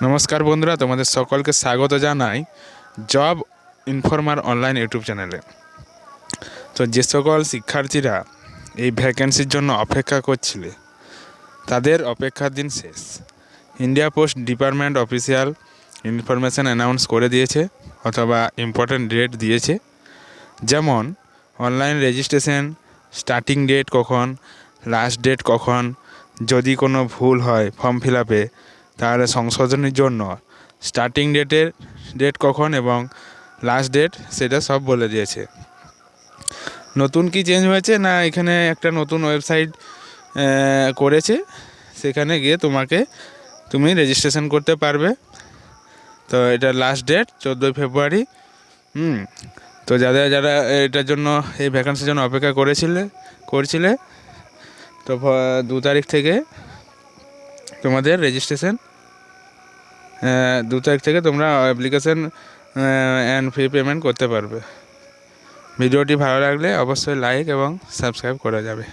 নমস্কার বন্ধুরা, তোমাদের সকলকে স্বাগত জানাই জব ইনফরমার অনলাইন ইউটিউব চ্যানেলে। তো যে সকল শিক্ষার্থীরা এই ভ্যাকেন্সির জন্য অপেক্ষা করছিলে তাদের অপেক্ষার দিন শেষ। India post department official information announce করে দিয়েছে অথবা ইম্পর্ট্যান্ট ডেট দিয়েছে, যেমন অনলাইন রেজিস্ট্রেশন স্টার্টিং ডেট কখন, লাস্ট ডেট কখন, যদি কোনো ভুল হয় ফর্ম ফিল আপে তাহলে সংশোধনের জন্য স্টার্টিং ডেট কখন এবং লাস্ট ডেট সেটা সব বলে দিয়েছে। নতুন কি চেঞ্জ হয়েছে না, এখানে একটা নতুন ওয়েবসাইট করেছে, সেখানে গিয়ে তুমি রেজিস্ট্রেশন করতে পারবে। তো এটা লাস্ট ডেট 14 ফেব্রুয়ারি। তো যারা এটার জন্য এই ভ্যাকেন্সির জন্য অপেক্ষা করছিলে তো 2 তারিখ থেকে তোমাদের রেজিস্ট্রেশন, 2 তারিখ থেকে তোমরা অ্যাপ্লিকেশন অ্যান্ড ফি পেমেন্ট করতে পারবে। ভিডিওটি ভালো লাগলে অবশ্যই লাইক এবং সাবস্ক্রাইব করা যাবে।